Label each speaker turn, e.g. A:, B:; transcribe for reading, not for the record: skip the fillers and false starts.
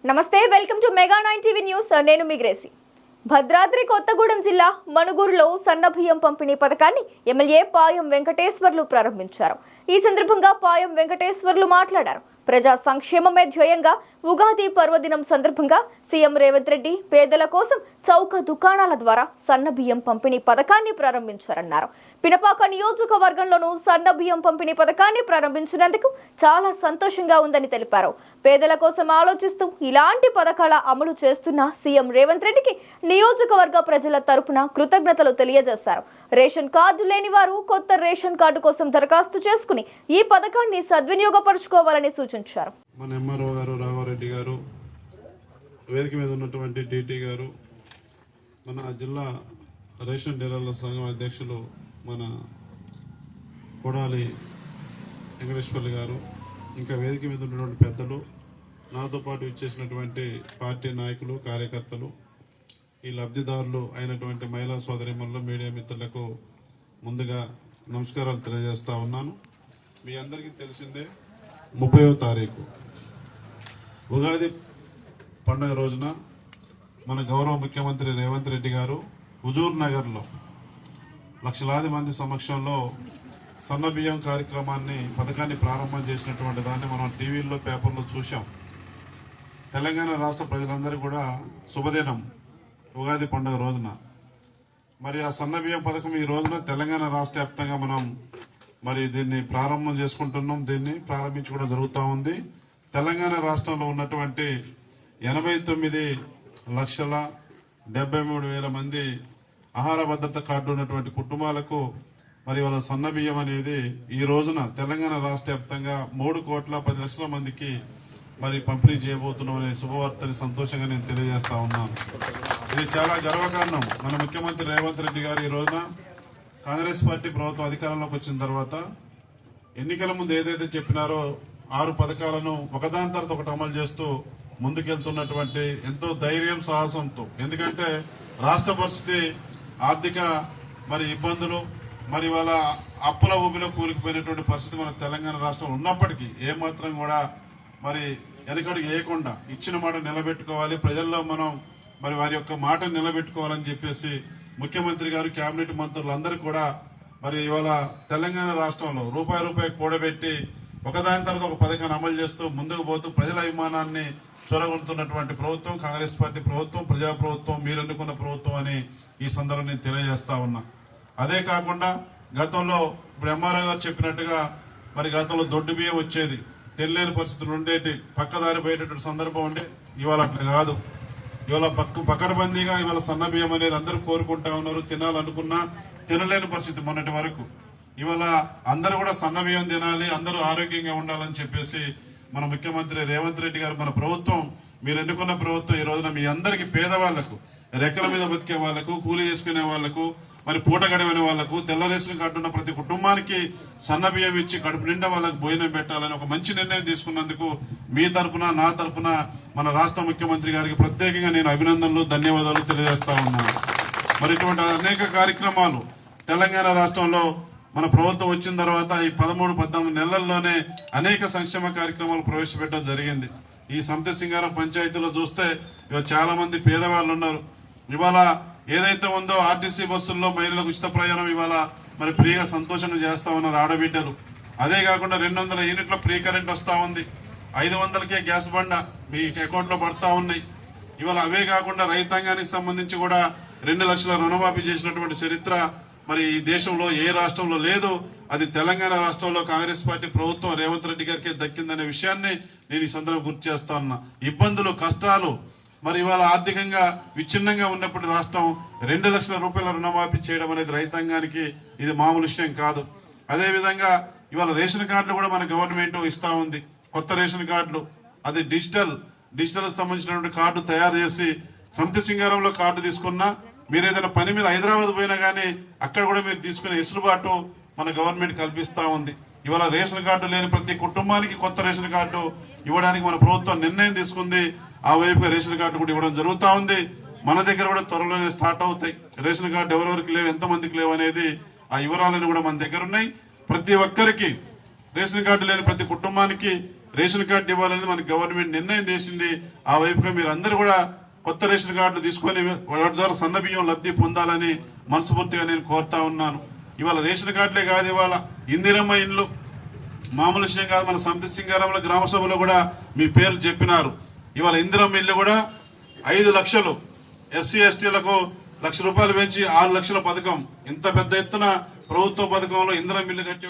A: నమస్తే, welcome to mega 9 TV news. నేను మీ Gracy. Bhadradri Kothagudem జిల్లా మణుగూరులో సన్నబియ్యం పంపిణీ పథకాన్ని ఎమ్మెల్యే పాయం వెంకటేశ్వర్లు ప్రారంభించారు. ఈ సందర్భంగా పాయం వెంకటేశ్వర్లు మాట్లాడారు. ప్రజా సంక్షేమమే ధ్యేయంగా ఉగాది పర్వదినం సందర్భంగా సీఎం రేవంత్ రెడ్డి పేదల కోసం చౌక దుకాణాల ద్వారా సన్నబియ్యం పంపిణీ పథకాన్ని ప్రారంభించారన్నారు. పినపాక నియోజకవర్గంలోనూ సన్నబియ్యం పంపిణీ పథకాన్ని ప్రారంభించినందుకు చాలా సంతోషంగా ఉందని తెలిపారు. పేదల కోసం ఆలోచిస్తూ ఇలాంటి పథకాల అమలు చేస్తున్న సీఎం రేవంత్ రెడ్డికి నియోజకవర్గ ప్రజల తరపున కృతజ్ఞతలు తెలియజేశారు. రేషన్ కార్డు లేని వారు కొత్త రేషన్ కార్డు కోసం దరఖాస్తు చేసుకుని ఈ పథకాన్ని సద్వినియోగపరచుకోవాలని సూచించారు.
B: మన ఎంఆర్ఓ గారు, రాఘవరెడ్డి గారు, వేదిక మీద ఉన్నటువంటి టీటీ గారు, మన జిల్లా రేషన్ డీలర్ల సంఘం అధ్యక్షులు మన కొడాలి వెంకటేశ్వర్లు గారు, ఇంకా వేదిక మీద ఉన్నటువంటి పెద్దలు, నాతో పాటు ఇచ్చేసినటువంటి పార్టీ నాయకులు, కార్యకర్తలు, ఈ లబ్ధిదారులు అయినటువంటి మహిళా సోదరిమణులు, మీడియా మిత్రులకు ముందుగా నమస్కారాలు తెలియజేస్తా ఉన్నాను. మీ అందరికీ తెలిసిందే, 30వ తారీఖు ఉగాది పండుగ రోజున మన గౌరవ ముఖ్యమంత్రి రేవంత్ రెడ్డి గారు హుజూర్ నగర్లో లక్షలాది మంది సమక్షంలో సన్నబియ్యం పథకాన్ని ప్రారంభం చేసినటువంటి దాన్ని మనం టీవీల్లో, పేపర్లో చూశాం. తెలంగాణ రాష్ట్ర ప్రజలందరూ కూడా శుభదినం ఉగాది పండుగ రోజున. మరి ఆ సన్నబియ్యం పథకం ఈ రోజున తెలంగాణ రాష్ట్ర వ్యాప్తంగా మనం మరి దీన్ని ప్రారంభం చేసుకుంటున్నాం. దీన్ని ప్రారంభించుకోవడం జరుగుతూ ఉంది. తెలంగాణ రాష్ట్రంలో ఉన్నటువంటి 89,73,000 మంది ఆహార భద్రత కార్డు ఉన్నటువంటి కుటుంబాలకు మరి వాళ్ళ సన్నబియ్యం అనేది ఈ రోజున తెలంగాణ రాష్ట్ర వ్యాప్తంగా 3,10,00,000 మందికి మరి పంపిణీ చేయబోతున్నాం అనే శుభవార్తని సంతోషంగా నేను తెలియజేస్తా ఉన్నాను. ఇది చాలా గర్వకారణం. మన ముఖ్యమంత్రి రేవంత్ రెడ్డి గారు ఈ రోజున కాంగ్రెస్ పార్టీ ప్రభుత్వం అధికారంలోకి వచ్చిన తర్వాత ఎన్నికల ముందు ఏదైతే చెప్పినారో 6 పథకాలను ఒకదాని తర్వాత ఒకటి అమలు చేస్తూ ముందుకెళ్తున్నటువంటి ఎంతో ధైర్యం, సాహసంతో. ఎందుకంటే రాష్ట్ర పరిస్థితి ఆర్థిక మరి ఇబ్బందులు, మరి వాళ్ళ అప్పుల ఊబిలో కూలికిపోయినటువంటి పరిస్థితి మన తెలంగాణ రాష్ట్రం ఉన్నప్పటికీ ఏమాత్రం కూడా మరి వెనకడుగు వేయకుండా ఇచ్చిన మాట నిలబెట్టుకోవాలి, ప్రజల్లో మనం మరి వారి యొక్క మాట నిలబెట్టుకోవాలని చెప్పేసి ముఖ్యమంత్రి గారు, కేబినెట్ మంత్రులందరూ కూడా మరి ఇవాళ తెలంగాణ రాష్ట్రంలో రూపాయి కూడబెట్టి ఒకదాని తర్వాత ఒక పథకాన్ని అమలు చేస్తూ ముందుకు పోతూ ప్రజల అభిమానాన్ని చొరగొడుతున్నటువంటి ప్రభుత్వం కాంగ్రెస్ పార్టీ ప్రభుత్వం, ప్రజా ప్రభుత్వం, మీరు ఎన్నుకున్న ప్రభుత్వం అని ఈ సందర్భంగా నేను తెలియజేస్తా ఉన్నా. అదే కాకుండా గతంలో ఇప్పుడు ఎంఆర్ఓ గారు చెప్పినట్టుగా మరి గతంలో దొడ్డు బియ్యం వచ్చేది, తెలియని పరిస్థితులు ఉండేటి, పక్కదారి పోయేటటువంటి సందర్భం ఉండే. ఇవాళ అట్లా కాదు. ఇవాళ పకడ్బందీగా ఇవాళ సన్న బియ్యం అనేది అందరూ కోరుకుంటా ఉన్నారు. తినాలనుకున్నా తినలేని పరిస్థితి మొన్నటి వరకు. ఇవాళ అందరూ కూడా సన్న బియ్యం తినాలి, అందరూ ఆరోగ్యంగా ఉండాలని చెప్పేసి మన ముఖ్యమంత్రి రేవంత్ రెడ్డి గారు, మన ప్రభుత్వం, మీరు ఎన్నుకున్న ప్రభుత్వం ఈ రోజున మీ అందరికీ పేదవాళ్లకు, రెక్కల మీద బతికే వాళ్లకు, కూలీ చేసుకునే వాళ్లకు, మరి పూట గడవని వాళ్లకు, తెల్ల రేషన్ కార్డు ఉన్న ప్రతి కుటుంబానికి సన్న బియ్యం ఇచ్చి కడుపు నిండా వాళ్ళకు భోజనం పెట్టాలని ఒక మంచి నిర్ణయం తీసుకున్నందుకు మీ తరపున, నా తరపున మన రాష్ట్ర ముఖ్యమంత్రి గారికి ప్రత్యేకంగా నేను అభినందనలు, ధన్యవాదాలు తెలియజేస్తా ఉన్నాను. మరి ఇటువంటి అనేక కార్యక్రమాలు తెలంగాణ రాష్ట్రంలో మన ప్రభుత్వం వచ్చిన తర్వాత ఈ 13-14 నెలల్లోనే అనేక సంక్షేమ కార్యక్రమాలు ప్రవేశపెట్టడం జరిగింది. ఈ సంత సింగారం పంచాయతీలో చూస్తే చాలా మంది పేదవాళ్ళు ఉన్నారు. ఇవాళ ఏదైతే ఉందో ఆర్టీసీ బస్సుల్లో మహిళలకు ఉచిత ప్రయాణం ఇవాళ మరి ఫ్రీగా సంతోషంగా చేస్తా ఉన్నారు ఆడబిడ్డలు. అదే కాకుండా 200 యూనిట్ల ఫ్రీ కరెంట్ వస్తా ఉంది. 500కే గ్యాస్ బండ మీ అకౌంట్ లో పడతా ఉన్నాయి. ఇవాళ అవే కాకుండా రైతాంగానికి సంబంధించి కూడా 2 లక్షల రుణమాఫీ చేసినటువంటి చరిత్ర మరి ఈ దేశంలో ఏ రాష్ట్రంలో లేదు. అది తెలంగాణ రాష్ట్రంలో కాంగ్రెస్ పార్టీ ప్రభుత్వం రేవంత్ రెడ్డి గారికి దక్కిందనే విషయాన్ని నేను ఈ సందర్భంగా గుర్తు చేస్తా ఉన్నా. ఇబ్బందులు, కష్టాలు, మరి ఇవాళ ఆర్థికంగా విచ్ఛిన్నంగా ఉన్నప్పుడు రాష్ట్రం 2 లక్షల రూపాయల రుణమాఫీ చేయడం అనేది రైతాంగానికి ఇది మామూలు విషయం కాదు. అదేవిధంగా ఇవాళ రేషన్ కార్డులు కూడా మన గవర్నమెంట్ ఇస్తా ఉంది. కొత్త రేషన్ కార్డులు, అది డిజిటల్ సంబంధించినటువంటి కార్డు తయారు చేసి సంత సింగారంలో కార్డు తీసుకున్నా, మీరు ఏదైనా పని మీద హైదరాబాద్ పోయినా కానీ అక్కడ కూడా మీరు తీసుకునే వెసులుబాటు మన గవర్నమెంట్ కల్పిస్తా ఉంది. ఇవాళ రేషన్ కార్డు లేని ప్రతి కుటుంబానికి కొత్త రేషన్ కార్డు ఇవ్వడానికి మన ప్రభుత్వం నిర్ణయం తీసుకుంది. ఆ వైపు రేషన్ కార్డు కూడా ఇవ్వడం జరుగుతూ ఉంది. మన దగ్గర కూడా త్వరలోనే స్టార్ట్ అవుతాయి. రేషన్ కార్డు ఎవరెవరికి లేవు, ఎంతమందికి లేవు అనేది ఆ వివరాలను కూడా మన దగ్గర ఉన్నాయి. ప్రతి ఒక్కరికి రేషన్ కార్డు లేని ప్రతి కుటుంబానికి రేషన్ కార్డు ఇవ్వాలనేది మన గవర్నమెంట్ నిర్ణయం చేసింది. ఆ వైపుగా మీరు అందరూ కూడా కొత్త రేషన్ కార్డులు తీసుకొని వాటి ద్వారా సన్న బియ్యం లబ్ధి పొందాలని మనస్ఫూర్తిగా నేను కోరుతా ఉన్నాను. ఇవాళ రేషన్ కార్డులే కాదు, ఇవాళ ఇందిరమ్మ ఇండ్లు మామూలు విషయం కాదు. మన సంతృప్తి సింగారంలో గ్రామ సభలో కూడా మీ పేర్లు చెప్పినారు. ఇవాళ ఇందిరమ్మ ఇల్లు కూడా 5 లక్షలు, ఎస్సీ ఎస్టీలకు ₹1,00,000 పెంచి 6 లక్షల పథకం. ఇంత పెద్ద ఎత్తున ప్రభుత్వ పథకంలో ఇందిరమ్మ ఇల్లు కట్టి